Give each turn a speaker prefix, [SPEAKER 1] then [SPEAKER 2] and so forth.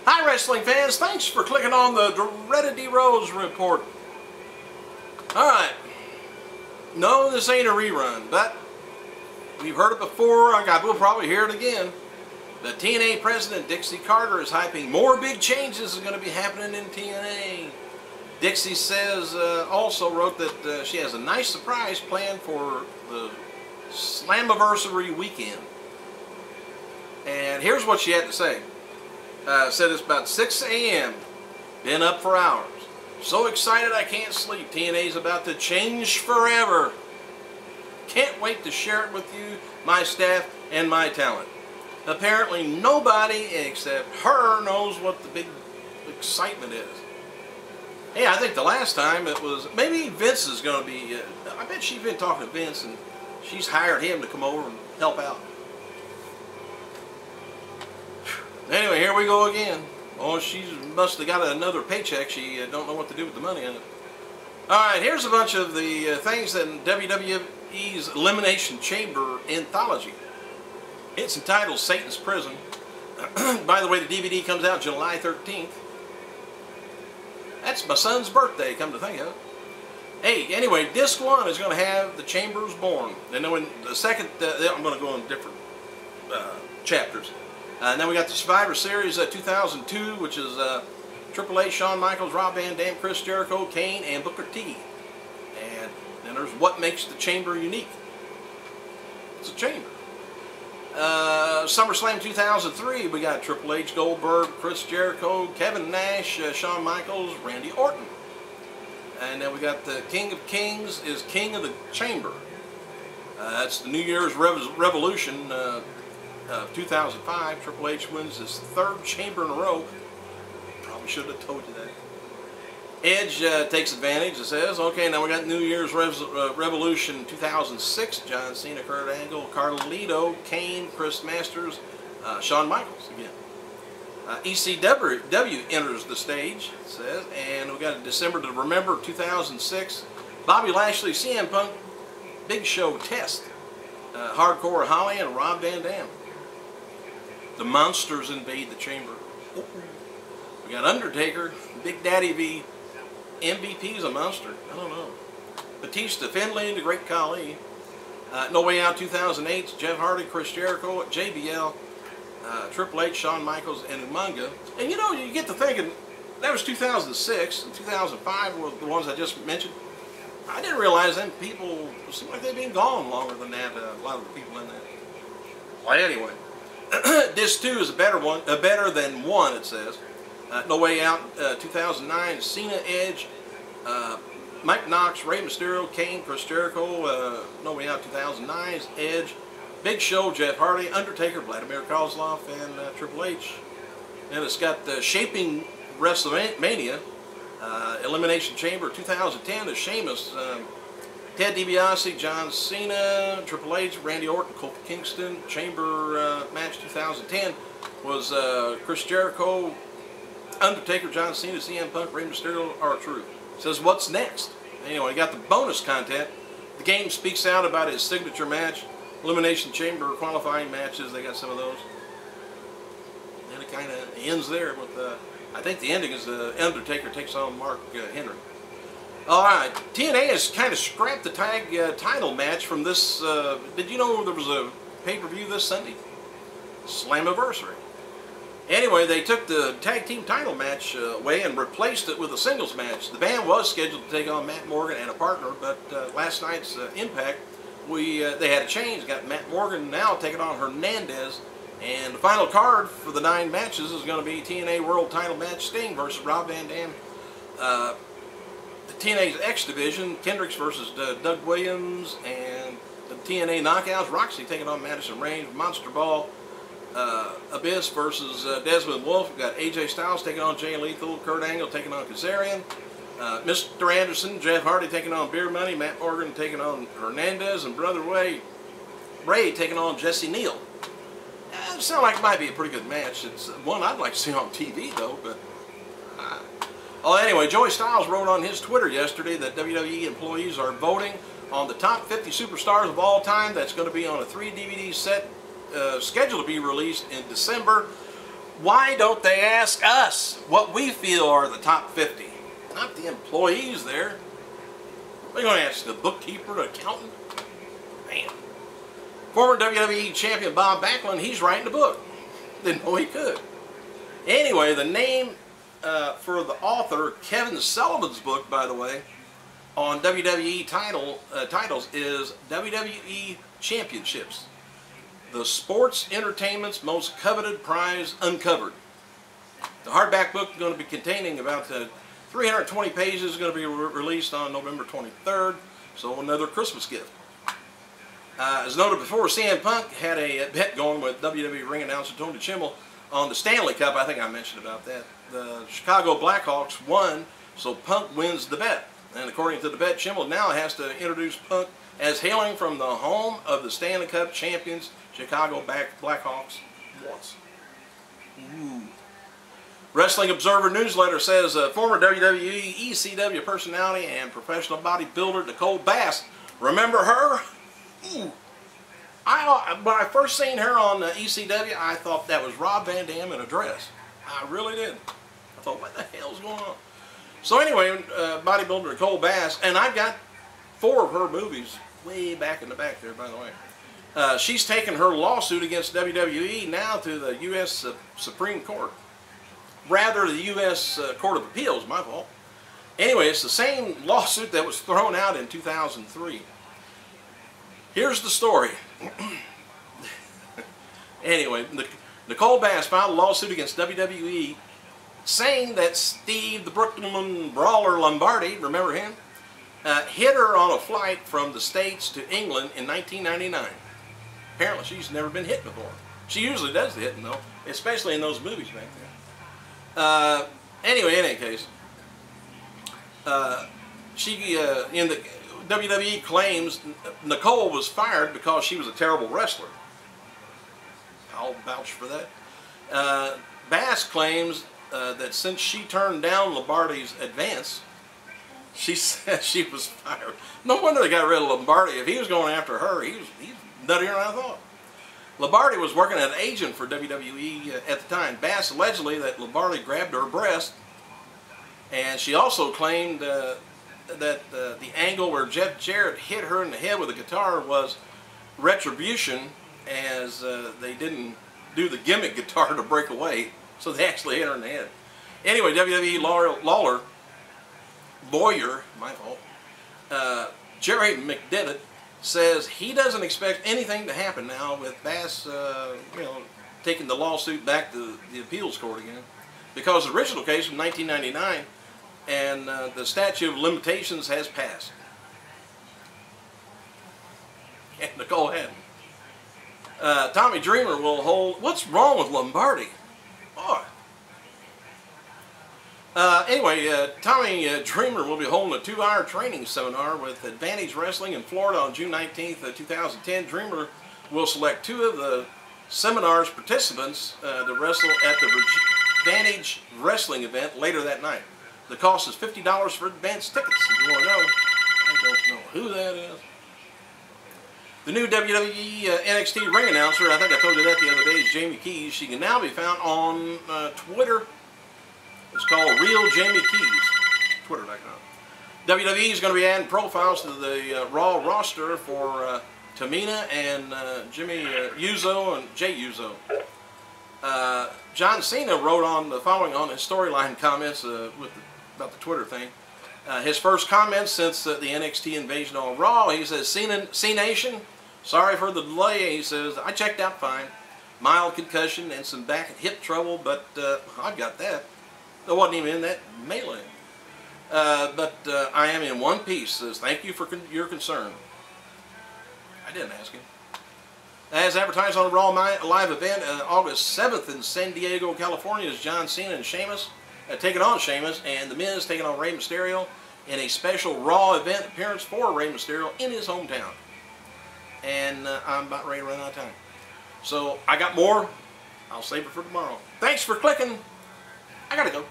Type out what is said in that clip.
[SPEAKER 1] Hi wrestling fans, thanks for clicking on the Doretta D. Rose report. Alright, no, this ain't a rerun, but we've heard it before, we'll probably hear it again. The TNA president, Dixie Carter, is hyping more big changes are going to be happening in TNA. Dixie says, also wrote that she has a nice surprise planned for the Slammiversary weekend. And here's what she had to say. Said it's about 6 a.m. Been up for hours. So excited I can't sleep. TNA's about to change forever. Can't wait to share it with you, my staff, and my talent. Apparently nobody except her knows what the big excitement is. Hey, I think the last time it was, maybe Vince is going to be, I bet she's been talking to Vince and she's hired him to come over and help out. Anyway, here we go again. Oh, she must have got another paycheck. She don't know what to do with the money in it. Alright, here's a bunch of the things in WWE's Elimination Chamber anthology. It's entitled Satan's Prison. By the way, the DVD comes out July 13th. That's my son's birthday, come to think of it. Hey, anyway, disc 1 is going to have The Chambers Born. And then when the second, I'm going to go in different chapters. And then we got the Survivor Series 2002, which is Triple H, Shawn Michaels, Rob Van Dam, Chris Jericho, Kane, and Booker T. And then there's What Makes the Chamber Unique. It's a chamber. SummerSlam 2003, we got Triple H, Goldberg, Chris Jericho, Kevin Nash, Shawn Michaels, Randy Orton. And then we got the King of Kings is King of the Chamber. That's the New Year's Revolution. 2005, Triple H wins his 3rd chamber in a row. Probably should have told you that. Edge takes advantage, it says. Okay, now we got New Year's Revolution 2006. John Cena, Kurt Angle, Carlito, Kane, Chris Masters, Shawn Michaels again. ECW enters the stage, it says. And we got December to Remember 2006. Bobby Lashley, CM Punk, Big Show Test. Hardcore Holly and Rob Van Dam. The monsters invade the chamber. We got Undertaker, Big Daddy V, MVP's a monster. I don't know. Batista, Finlay, the Great Khali. No Way Out 2008, Jeff Hardy, Chris Jericho, JBL, Triple H, Shawn Michaels, and Umaga. And you know, you get to thinking, that was 2006, and 2005 were the ones I just mentioned. I didn't realize them people seem like they've been gone longer than that, a lot of the people in that. Well, anyway, Disc 2 is a better than 1, it says. No Way Out 2009, Cena, Edge, Mike Knox, Rey Mysterio, Kane, Chris Jericho, No Way Out 2009 is Edge, Big Show, Jeff Hardy, Undertaker, Vladimir Kozlov, and Triple H. And it's got Shaping WrestleMania, Elimination Chamber 2010 is Sheamus, Ted DiBiase, John Cena, Triple H, Randy Orton, Kofi Kingston. Chamber match 2010 was Chris Jericho, Undertaker, John Cena, CM Punk, Rey Mysterio, R-Truth. Says what's next? Anyway, got the bonus content. The game speaks out about his signature match, Elimination Chamber qualifying matches. They got some of those. And it kind of ends there with I think the ending is Undertaker takes on Mark Henry. Alright, TNA has kind of scrapped the tag title match from this, did you know there was a pay-per-view this Sunday? Slammiversary. Anyway, they took the tag team title match away and replaced it with a singles match. The band was scheduled to take on Matt Morgan and a partner, but last night's Impact, they had a change. Got Matt Morgan now taking on Hernandez. And the final card for the 9 matches is going to be TNA World Title match, Sting versus Rob Van Dam. The TNA's X Division, Kendricks versus Doug Williams, and the TNA Knockouts, Roxy taking on Madison Rain, Monster Ball, Abyss versus Desmond Wolfe. We've got AJ Styles taking on Jay Lethal, Kurt Angle taking on Kazarian, Mr. Anderson, Jeff Hardy taking on Beer Money, Matt Morgan taking on Hernandez, and Brother Ray taking on Jesse Neal. It sounds like it might be a pretty good match. It's one I'd like to see on TV though, but well, anyway, Joey Styles wrote on his Twitter yesterday that WWE employees are voting on the top 50 superstars of all time. That's going to be on a 3 DVD set scheduled to be released in December. Why don't they ask us what we feel are the top 50? Not the employees there. They're going to ask the bookkeeper, the accountant. Man. Former WWE champion Bob Backlund, he's writing a book. Didn't know he could. Anyway, the name for the author, Kevin Sullivan's book, by the way, on WWE titles is WWE Championships. The sports entertainment's most coveted prize uncovered. The hardback book is going to be containing about 320 pages, is going to be released on November 23rd, so another Christmas gift. As noted before, CM Punk had a bet going with WWE ring announcer Tony Chimel on the Stanley Cup. I think I mentioned about that. The Chicago Blackhawks won, so Punk wins the bet. And according to the bet, Chimel now has to introduce Punk as hailing from the home of the Stanley Cup champions, Chicago Blackhawks once. Ooh. Wrestling Observer newsletter says former WWE ECW personality and professional bodybuilder Nicole Bass. Remember her? Ooh. When I first seen her on ECW, I thought that was Rob Van Dam in a dress. I really did. I thought, what the hell's going on? So anyway, bodybuilder Nicole Bass, and I've got 4 of her movies way back in the back there, by the way. She's taken her lawsuit against WWE now to the U.S. Supreme Court. Rather, the U.S. Court of Appeals, my fault. Anyway, it's the same lawsuit that was thrown out in 2003. Here's the story. Anyway, Nicole Bass filed a lawsuit against WWE saying that Steve the Brooklyn Brawler Lombardi, remember him, hit her on a flight from the States to England in 1999. Apparently she's never been hit before. She usually does the hitting though, especially in those movies back then. Anyway, in any case, she in the WWE claims Nicole was fired because she was a terrible wrestler. I'll vouch for that. Bass claims that since she turned down Lombardi's advance, she said she was fired. No wonder they got rid of Lombardi. If he was going after her, he's nuttier than I thought. Lombardi was working as an agent for WWE at the time. Bass allegedly that Lombardi grabbed her breast, and she also claimed that the angle where Jeff Jarrett hit her in the head with a guitar was retribution, as they didn't do the gimmick guitar to break away, so they actually hit her in the head. Anyway, WWE lawyer, my fault, Jerry McDevitt, says he doesn't expect anything to happen now with Bass, taking the lawsuit back to the appeals court again, because the original case from 1999 and the statute of limitations has passed. And Nicole hadn't. Tommy Dreamer will hold. What's wrong with Lombardi? Boy. Anyway, Tommy Dreamer will be holding a 2-hour training seminar with Advantage Wrestling in Florida on June 19th, 2010. Dreamer will select 2 of the seminar's participants to wrestle at the Advantage Wrestling event later that night. The cost is $50 for advance tickets. If you want to know, I don't know who that is. The new WWE NXT ring announcer, I think I told you that the other day, is Jamie Keys. She can now be found on Twitter. It's called Real Jamie Keys. Twitter.com. WWE is going to be adding profiles to the Raw roster for Tamina and Jimmy Uso and Jay Uso. John Cena wrote on the following on his storyline comments about the Twitter thing. His first comments since the NXT invasion on Raw, he says, C-Nation, sorry for the delay. He says, I checked out fine. Mild concussion and some back and hip trouble, but I've got that. I wasn't even in that melee. But I am in one piece. Says, thank you for your concern. I didn't ask him. As advertised on the Raw live event, August 7th in San Diego, California, is John Cena and Sheamus taking on Sheamus, and The Miz taking on Rey Mysterio in a special Raw event appearance for Rey Mysterio in his hometown. And I'm about ready to run out of time. So I got more. I'll save it for tomorrow. Thanks for clicking. I gotta go.